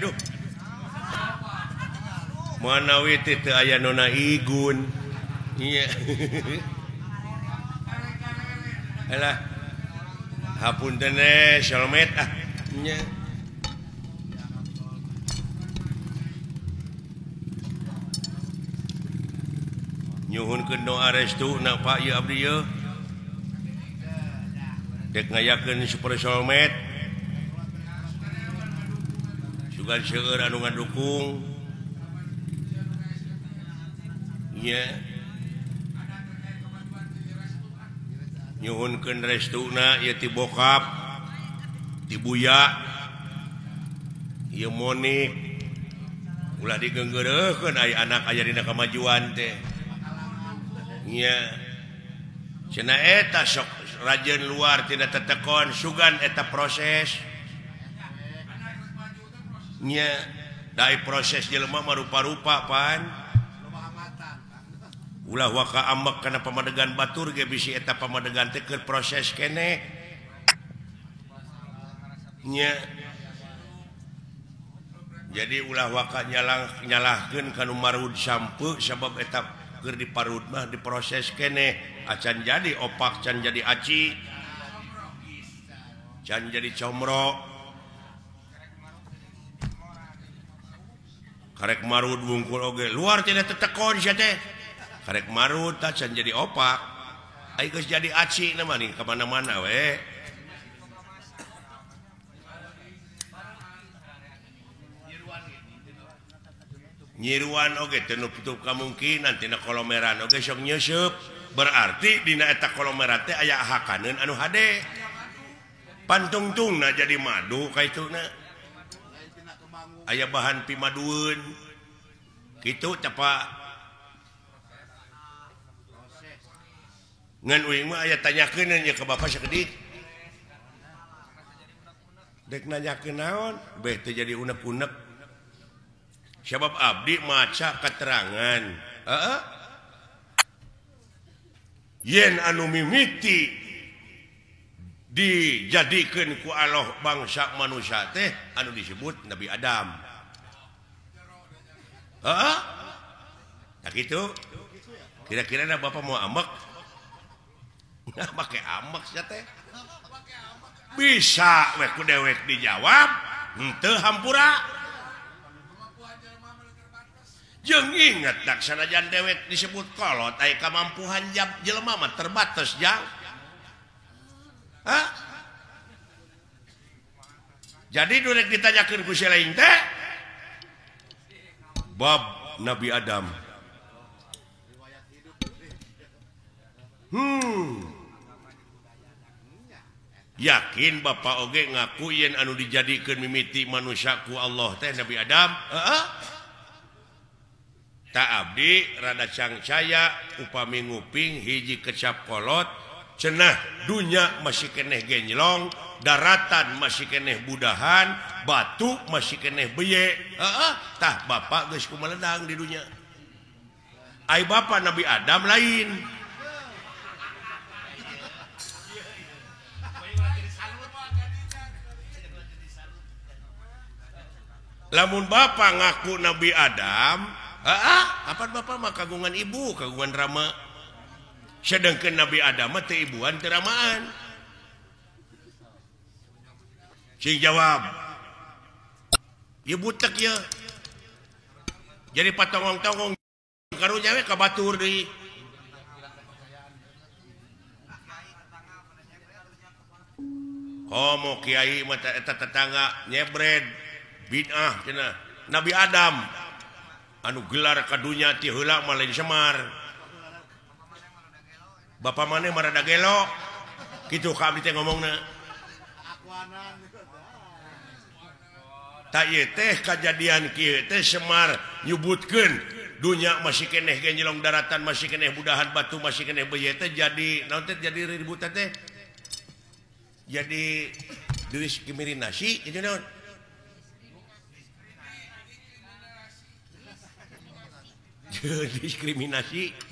aduh manawi teu aya nona igun iya alah hapunten shalmet ah nya nyuhunkeun doa restu na Pak ieu abdi ieu dek ngayakeun super shalmet sugan seueur anu ngadukung nya nyuhunkeun restuna ieu ti bokap ti buya ieu monik ulah digeunggeureukkeun aya anak aya dina kamajuan teh nya cenah eta sok rajeun luar tina tetekon sugan eta proses nya dai proses jelema mah rupa-rupa pan ulah waka ambek kana pamadegan batur ge bisi eta pamadegan teh keur proses keneh nya jadi ulah waka nyalahkeun kanu marud sampu sabab eta keur diparud mah diproses keneh acan jadi opak can jadi aci can jadi comro karek marud wungkul oge luar tidak tetekon sia teh karek marud tah can jadi opak ai geus jadi aci na mah nih ka mana-mana we nyiruan oge teu nutup kamungkinan tina kolomeran oge sok nyeusup berarti dina eta kolomeran teh aya hakaneun anu hade pantungtungna jadi madu kaituna aya bahan pimadueun kitu capa ngan uing mah aya tanyakeun nya ka bapa sakedik dek nanyakeun naon beh teh jadi unek-unek sebab abdi maca keterangan yen anu mimiti dijadikeun ku Allah bangsa manusia teh anu disebut Nabi Adam tak gitu kira-kira na bapak mau ambek make ambek sia teh bisa we ku dewek dijawab henteu hampura jeung inget dak sanajan dewek disebut kolot aya kamampuhan jelema mah terbatas jang jadi durek ditanyakeun ku lain teh bab Nabi Adam yakin bapak oge ngaku yen anu dijadikeun mimiti manusia ku Allah teh Nabi Adam tak abdi rada cangcaya upami nguping hiji kecap kolot cenah dunya masih keneh genjlong daratan masih keneh budahan batu masih keneh beye tah bapak geus kumeledang di dunya ai bapak Nabi Adam lain lamun bapak ngaku Nabi Adam apa bapak mah kagungan ibu kagungan rama sedangkan Nabi Adam teh ibuan teu ramaan sing jawab ieu butek ya jadi patongong-tongong karunya we ka batur deui komo kiai mah eta tetangga nyebred bid'ah cenah Nabi Adam anu gelar kadunya ti heula mah lain Semar bapak maneh marada gelo kitu ka abdi teh ngomongna ta ieu teh kajadian kieu teh Semar nyebutkeun dunya masih keneh genjlong daratan masih keneh budahan batu masih keneh beye teh jadi naon teh jadi ribut teh jadi diskriminasi jadi naon diskriminasi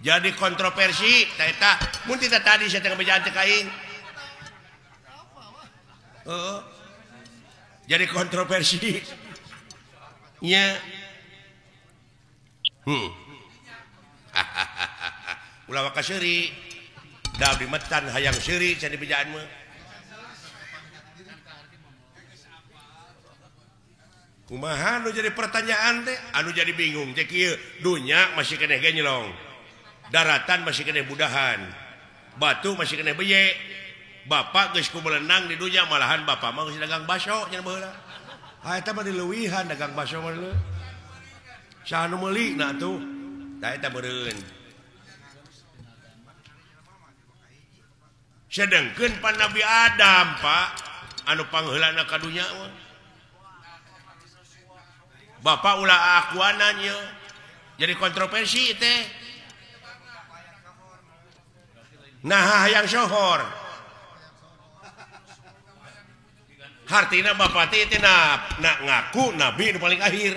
jadi kontroversi eta mun tita tadi saya tengah bejaan teh kaing jadi kontroversi ya ulah waka seuri da dimetan hayang seuri can dibijaan mah kumaha anu jadi pertanyaan teh anu jadi bingung teh kieu dunya masih keneh genyelong daratan masih keneh budahan batu masih keneh beye bapak geus kumelenang di dunya malahan bapak mah geus dagang baso nya baheula eta mah dileuwihan dagang baso mah leuh saha nu meuli na tuh da eta meureun sedengkeun pan Nabi Adam Pak anu pangheulana ka dunya mah bapak ulah akuananya jadi kontroversi teh nah hayang sohor hartina bapak teh nak ngaku nabi nu paling akhir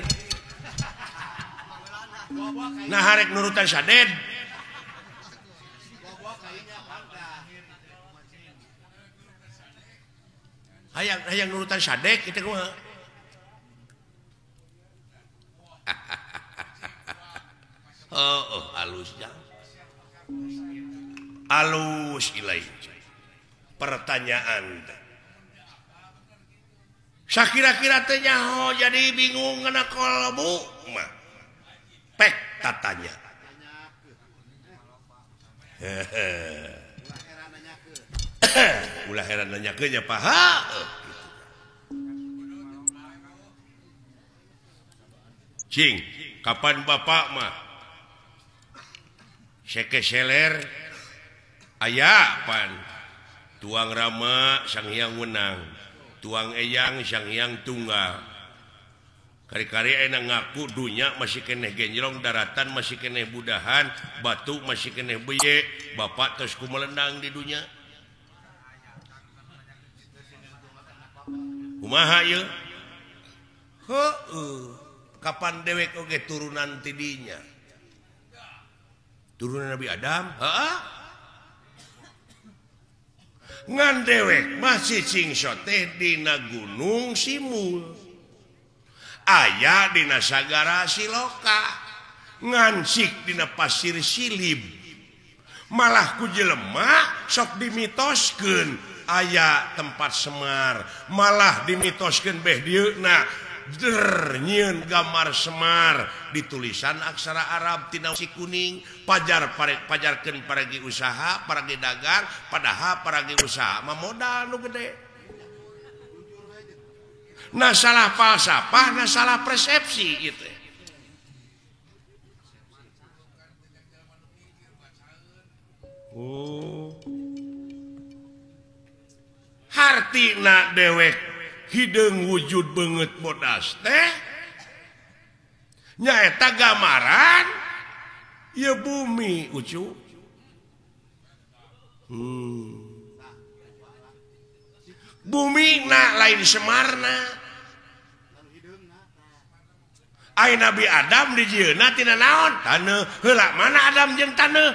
nah harek nurutan saded hayang nurutan sadek kitu kumaha halus ya halus ilai pertanyaan sakira-kira teh nyaho jadi bingung ngana kolbu mah pek tatanya ulah heran nanyakeun nya paha cing kapan bapak mah seke seler aya pan tuang rama sang hyang wenang tuang eyang sang hyang tunggal kari-kari enak ngaku dunya masih keneh genjlong daratan masih keneh budahan batu masih keneh beye bapak terus kumelenang di dunya kumaha ieu kapan dewek oge turunan tidinya turunan Nabi Adam ngan dewek masih cingshot teh dina gunung Simul aya dina sagara Siloka ngansik dina pasir Silib malah ku jelema sok dimitoskeun aya tempat Semar malah dimitoskeun beh dieuna nyieun gambar Semar ditulisan aksara Arab tina si kuning pajarkeun paragi usaha paragi dagang padahal paragi usaha mah modal nu gede nah salah falsafah nah salah persepsi gitu hartina dewek hideung wujud banget bodas teh nyaeta gambaran ya bumi ucu bumi na lain Semarna ai Nabi Adam di jieuna tina naon taneuh heula mana Adam jeung taneuh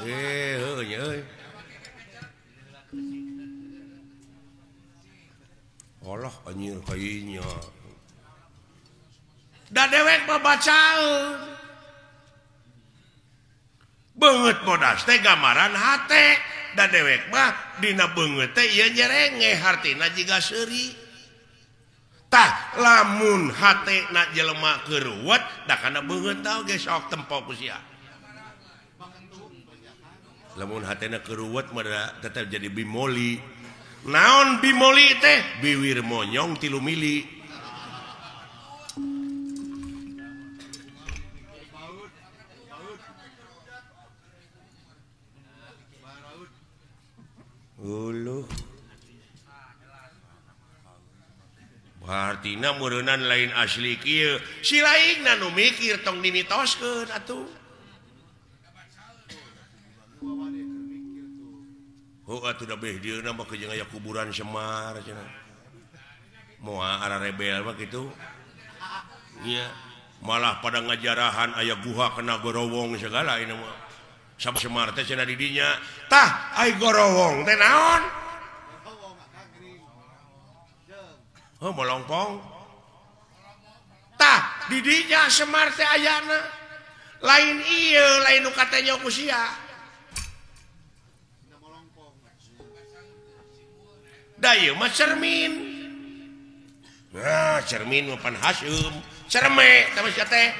euy Allah anjir kayaknya da dewek babacaeun beungeut bodas teh gambaran hate da dewek mah dina beungeut teh ieu nyerenge hartina jiga seuri tah lamun hatena jelema keuruwet da kana beungeut tah ge sok tempo ku sia lamun hatena keuruwet mah tetep jadi bimoli naon bimoli teh biwir monyong 3 mili uluh artina meureunnan lain asli kieu si laingna nu mikir tong dimitoskeun atuh atuh da beh dieuna mah kejeung aya kuburan Semar cenah moal ara rebel mah kitu iya malah pada ngajarahan aya guha kena gorowong segala ini mah sama Semar teh cenah di dinya tah ai gorowong teh naon molongpong tah di dinya Semar teh ayana lain ieu lain nu katanya ku sia da ieu mah cermin nah cermin mah pan Hasyim cerme tah sia teh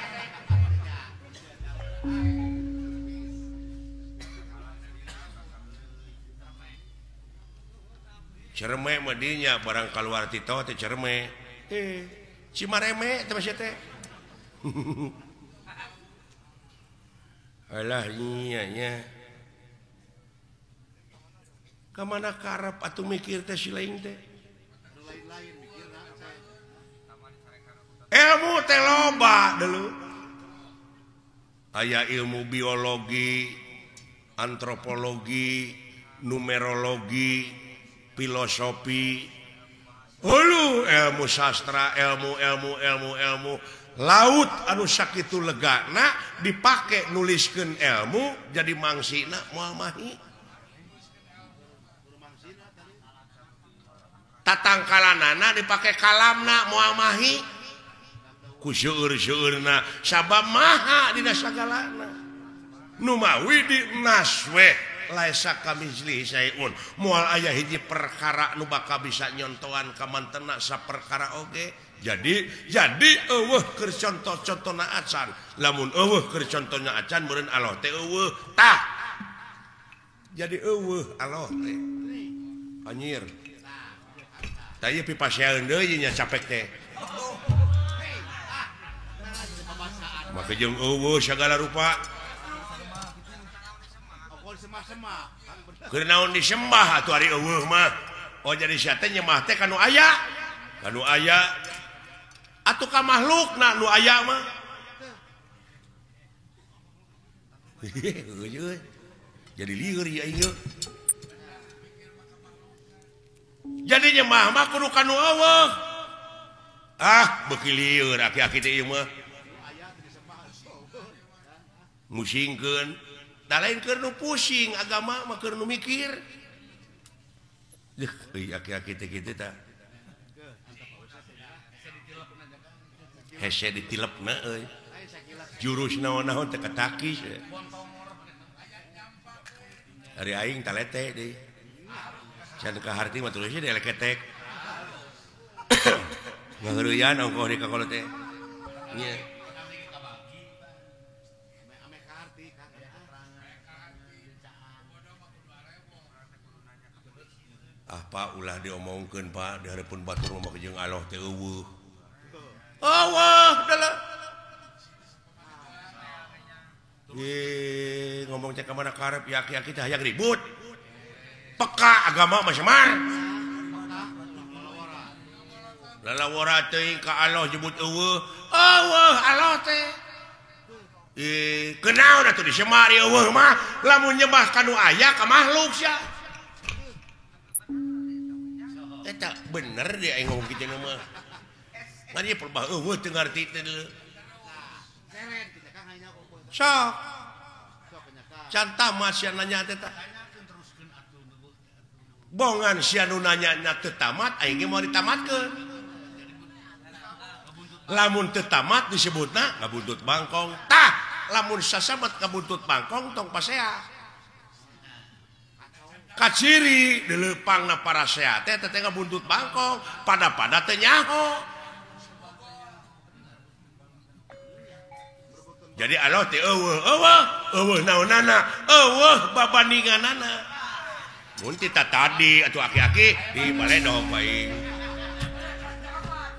cerme madinya barang keluar tito teh cerme cimareme teh sia teh alah iya nya ka mana karep atuh mikir teh si lain teh ilmu teh loba deuleu aya ilmu biologi antropologi numerologi filosofi ilmu sastra ilmu laut anu sakitu legana dipake nuliskeun ilmu jadi mangsina moal mahi tatangkalanana dipake kalamna moal mahi ku seueur-seueurna sabab maha dina sagalana nu mawi di naswe laisa kamizli sayun moal aya hiji perkara nu bakal bisa nyontohan ka mantena saperkara oge jadi eueuh keur contoh-contohna acan lamun eueuh keur contohna acan meureun Allah teh eueuh tah jadi eueuh Allah teh anjir tah ieu pipasieun deui nya capek teh maka jeung eueuh sagala rupa keur naon disembah atuh ari eueuh mah oh jadi sia teh nyembah teh kanu aya atuh ka makhlukna nu aya mah jadi lieur ya ieu jadi nyembah mah kudu kanu eueuh beuki lieur aki-aki teh ieu mah musingkeun da lain keur nu pusing agama mah keur nu mikir aki-aki teh kitu tah hese ditilepna euy jurus naon-naon teh katakis ari aing talete deui can ka harti mah tulisnya di eleketek ngaheureuyaan ongkoh di kakolo teh nya Pak ulah diomongkeun Pak di hareupeun batur mah jeung Allah teh eueuh. Dalah. Ngomong teh ka mana karep yaki-yaki teh hayang ribut. Peka agama mah Semar. Lalawara teuing ka Allah nyebut eueuh. Allah teh. Kenaon atuh di Semar eueuh mah lamun nyembah kanu aya ka makhluk sia. Eta bener dia aing ngomong kitu mah. Ngan ieu perbah eueuh teu ngarti teh deuleu. Sok. Can tamat sia nanya teh tah. Bongan sia nu nanya teu tamat aing ge mau ditamatkeun. Lamun teu tamat disebutna ngabuntut bangkong. Tah, lamun sasabat ngabuntut bangkong tong pasea. Kaciri dilepangna para sehat teh teh ngabuntut bangkong pada teh nyaho. Jadi Allah teh eueuh naonana babandinganana. Mun kita tadi atuh aki-aki di baledog bae.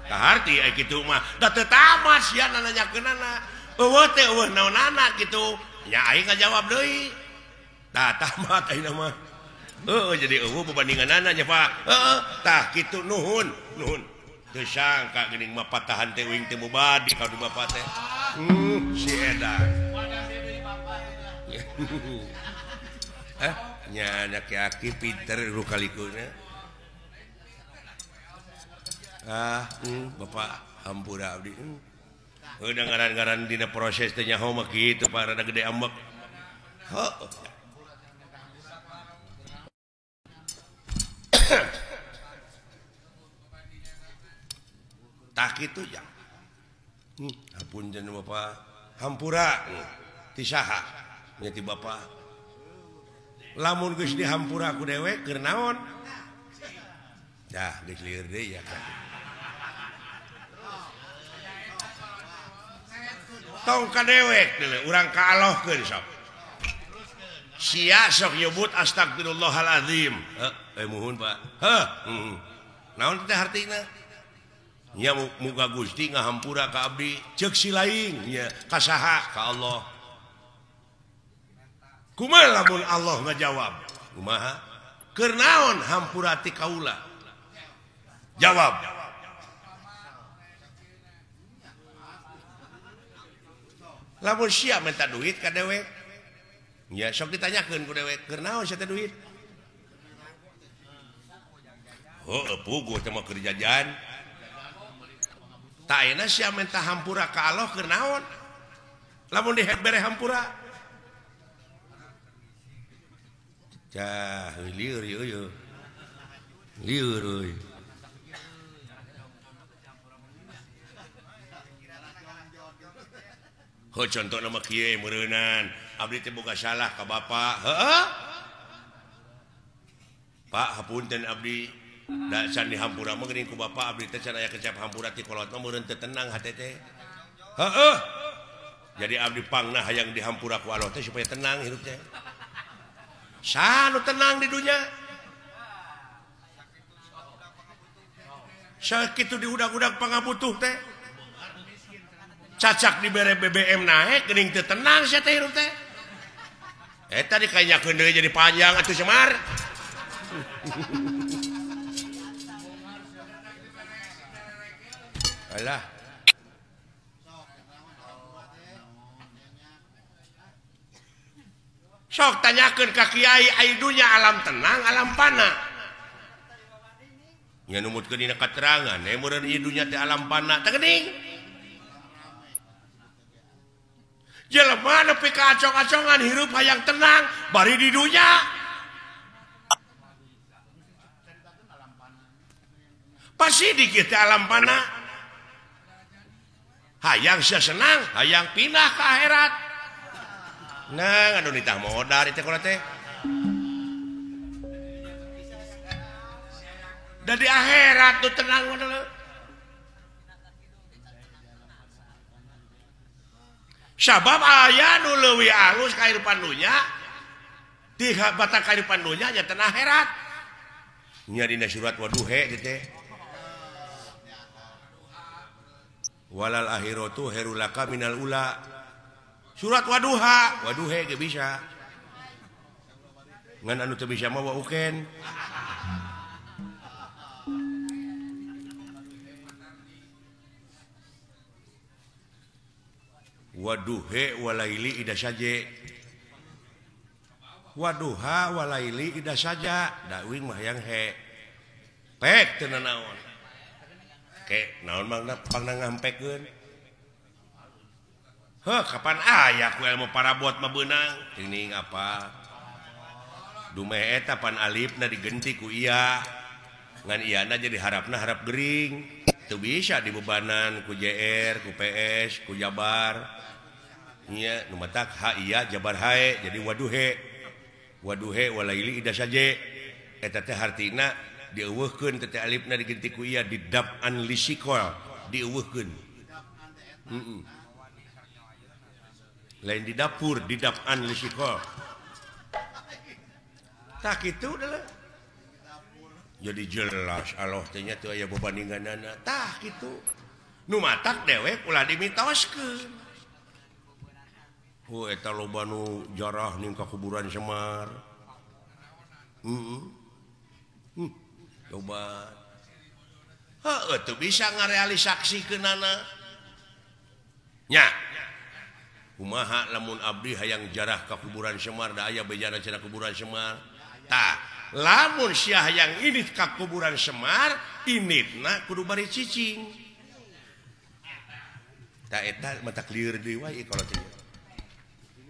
Kaharti aya kitu mah da teu tamat sia nanyakeunana. Eueuh teh eueuh naonana kitu. Nya aing ngajawab deui. Da tamat ayeuna mah. Jadi berbandinganana nya Pak. Tah kitu nuhun. Teu sangka geuning mah patahan teh wing teh mubadi ka di Bapak teh. Si edan. Nya aki-aki pinter ru kalikuna. Bapak hampura abdi. Udah ngaran-ngaran dina proses teh nyaho mah kitu Pak rada gede ambek. Heuh. Tak kitu ya. Hapunten Bapak hampura ti saha nya ti Bapak. Lamun geus dihampura ku dewek keur naon? Dah geus lieur deui ya. Tong ka dewek deuleu urang kaallohkeun sok. Sia sok nyebut astagfirullahalazim. Muhun Pak. Naon teh artina? Nya muga Gusti ngahampura ka abdi ceuk si laing nya ka saha ka Allah. Kumaha lamun Allah ngajawab? Kumaha? Keur naon hampura ti kaula? Jawab. Lamun sia minta duit ka dewek. Ya sok ditanyakeun ku dewek, keur naon sia teh duit? Oh, puguh teh mah keur jajan. Tak enak sia minta hampura ka Allah keur naon? Lamun dibere hampura. Cah, lieur ieu. Lieur euy. Contoh nama kieu meureunnan, abdi teh boga salah ka Bapak. Heeh. Pak hapunten abdi da can dihampura mah geuning ku Bapak abdi teh can aya kecap hampura ti kolot mah meureun teu tenang hate teh. Heeh. Jadi abdi pangna hayang dihampura ku Allah teh supaya tenang hirup teh. Sanu tenang di dunya. Sakitu diudag-udag pangabutuh teh. Cacak dibere BBM naik geuning teu tenang sia teh hirup teh. Eta dikanyakeun deui jadi panjang atuh Semar. Alah. Sok tanyakeun ka kiai ai dunya alam tenang alam pana. Nya numutkeun dina katerangan meureun ieu dunya teh alam pana teh geuning. Jelema nepi ka acong-acongan hirup hayang tenang bari di dunya. Pasti dikit alam pana. Hayang sia senang, hayang pindah ke akhirat. Nah, anu ditah modar teh kula teh. Da di akhirat tuh tenang wae. Sabab aya nu leuwih alus kahirupan dunya di batak kahirupan dunya nya teh akhirat. Nya dina surat Waduha teh. Walal akhiratu khairul laka minal ula. Surat Waduha ge bisa. Ngan anu teu bisa mah wauken. Waduhe walaili ida saja. Waduha walaili ida saja. Dawing mah yang he. Pek teu naon. Ke naon mangna pangna ngampekkeun. Heuh kapan aya ku ilmu parabot mah beunang. Tingning apa? Dumeh eta pan alifna digenti ku iya. Ngan iyana jadi harapna harap gering. Teu bisa dibebanan ku JR, ku PS, ku Jabar. Nya nu matak ha iya jabar hae jadi waduhe. Waduhe walaili ida saje. Eta teh hartina dieuweuhkeun teh alifna digenti ku iya didab'an lisikol dieuweuhkeun. Lain di dapur didab'an lisikol. Tak kitu deuleu. Jadi jelas Allah teh nya teu aya babandinganana. Tah kitu. Nu matak dewek ulah dimitoskeun. Eta loba nu jarah ning ka kuburan Semar. Coba. Heuh teu bisa ngarealisasikeunana. Nya. Kumaha lamun abdi hayang jarah ka kuburan Semar da aya bejana cenah kuburan Semar. Tah, lamun sia hayang init ka kuburan Semar, initna kudu bari cicing. Tah eta mata clear deui wae kalau teh.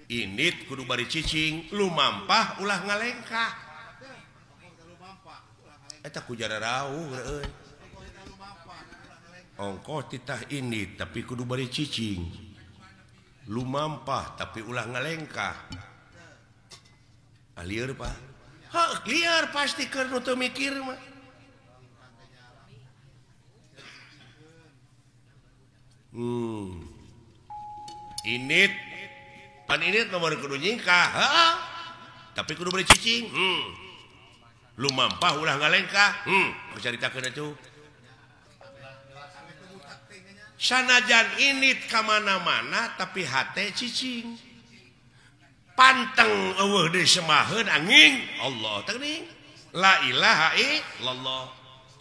init kudu bari cicing lumampah ulah ngalengkah eta ku jara rawuh euy ongkoh titah init tapi kudu bari cicing lumampah tapi ulah ngalengkah lieur Pak lieur pasti keur nu teu mikir mah init pan init nomor kudu nyingkah tapi kudu beri cicing lumampah ulah ngalengkah caritakeun atuh sanajan init ka mana-mana tapi hate cicing panteng eueuh deui semaheun angin Allah teuing la ilaha illallah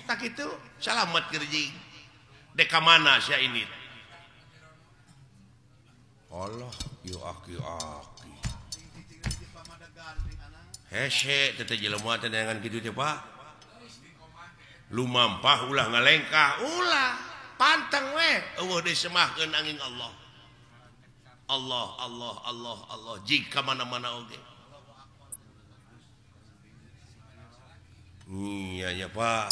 tak kitu salamet kerjing dek ka mana sia init Allah yo aki-aki hese teh jelema teh dengan kitu teh Pak lumampah ulah ngalengkah ulah panteng we eueuh deui semahkeun angin Allah Allah Allah Allah Allah jika mana-mana oge iya nya Pak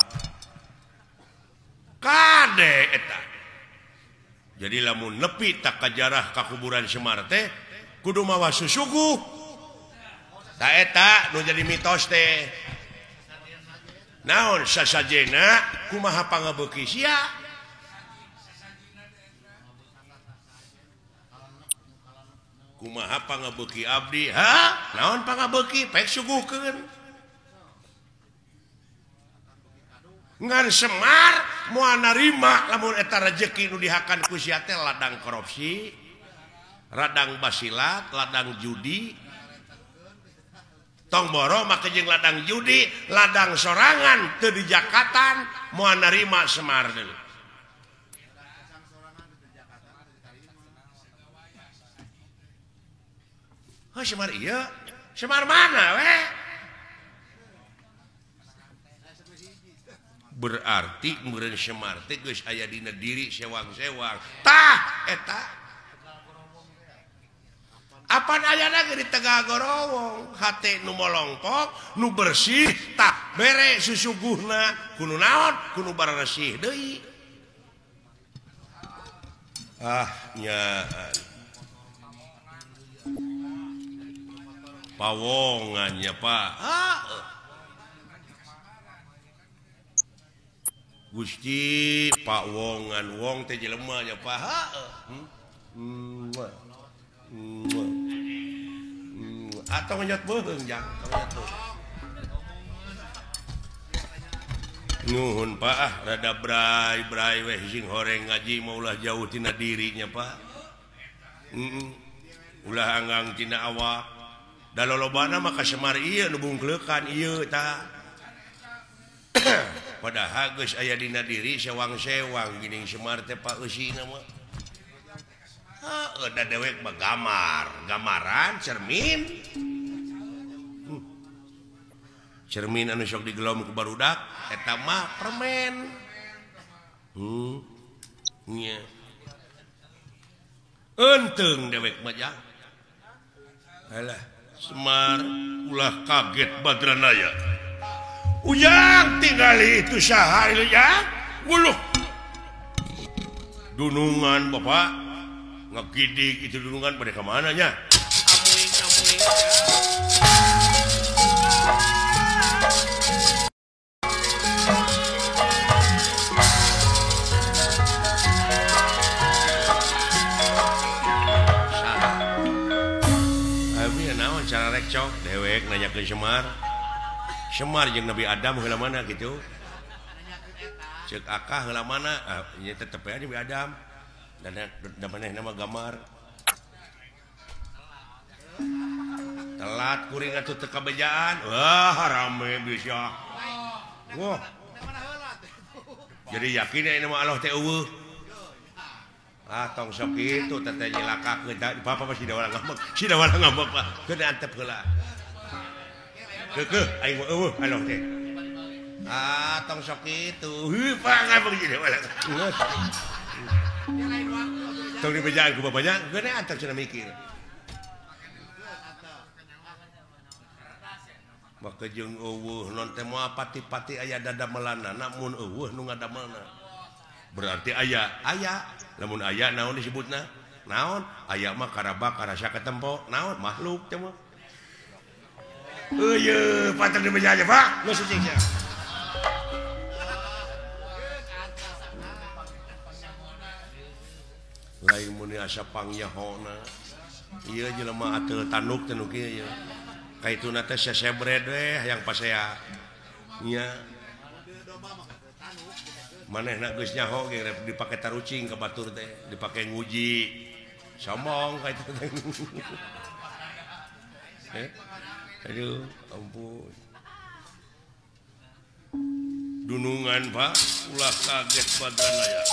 kade eta jadi lamun nepi tak kajarah ka kuburan Semar teh kudu mawa susuguh ta eta nu jadi mitos teh naon sasajena kumaha pangabeuki sia kumaha pangabeuki abdi naon pangabeuki pek suguhkeun ngan Semar moal narima lamun eta rezeki nu dihakan ku sia teh ladang korupsi, ladang basilat, ladang judi. Tong boro make jeung ladang judi, ladang sorangan teu dijakatan moal narima Semar deui. Semar ieu, Semar mana we? Berarti meureun Semar teh geus aya dina diri sewang-sewang tah eta apan ayana ge di Tegal Gorowong hate nu molongpok nu bersih tah bere susuguhna kudu naon kudu bararesih deui nyaan pawongannya Pak Gusti Pak Wongan wong teh jelema nya Pak atau ngejot beung jang nuhun Pak rada brai weh sing horeng ngaji maulah jauh tina dirinya Pak ulah anggang tina awak da lolobana mah ka Semar ieu nu bungkleukan ieu tah padahal geus aya dina diri sewang-sewang geuning Semar teh Pak eusina mah da dewek mah gamaran cermin cermin anu sok digelom ku barudak eta mah permen nya eunteung dewek mah jang alah Semar ulah kaget badranaya Ujang tinggali itu saha ieu ya nguluh dunungan Bapak ngagidik itu dunungan pada kemana nya abi naon cara rek cok dewek nanya ke Semar jeung Nabi Adam heula mana gitu ceuk akah heula mana nya tetep aya Nabi Adam dan manehna mah gamar telat kuring atuh teu kabejaan wah rame bisa wah jadi yakin ini mah Allah teh eueuh tong sok kitu teh nyilakakeun papa masih da wala ngambek Pak keun antep heula keuh aing mah eueuh aloh teh tong sok kitu Pak ngambek jadi wala tong dibejaan ku bapanya geuna antep cenah mikir maka jeung non teh moal pati-pati aya dada melana namun nu ngadamelna berarti aya lamun aya naon disebutna naon aya mah karaba karasa ketempo naon makhluk teh mah ye pater di beja aja Pak geus cicing sia lain mun asa pangyahona ieu jelema ateul tanduk teh nu kieu ye kaituna teh sesebred we hayang pasea nya manehna geus nyaho ge dipake tarucing ka batur teh dipake nguji sombong ka itu teh aduh ampun dunungan Pak ulah kaget badan aya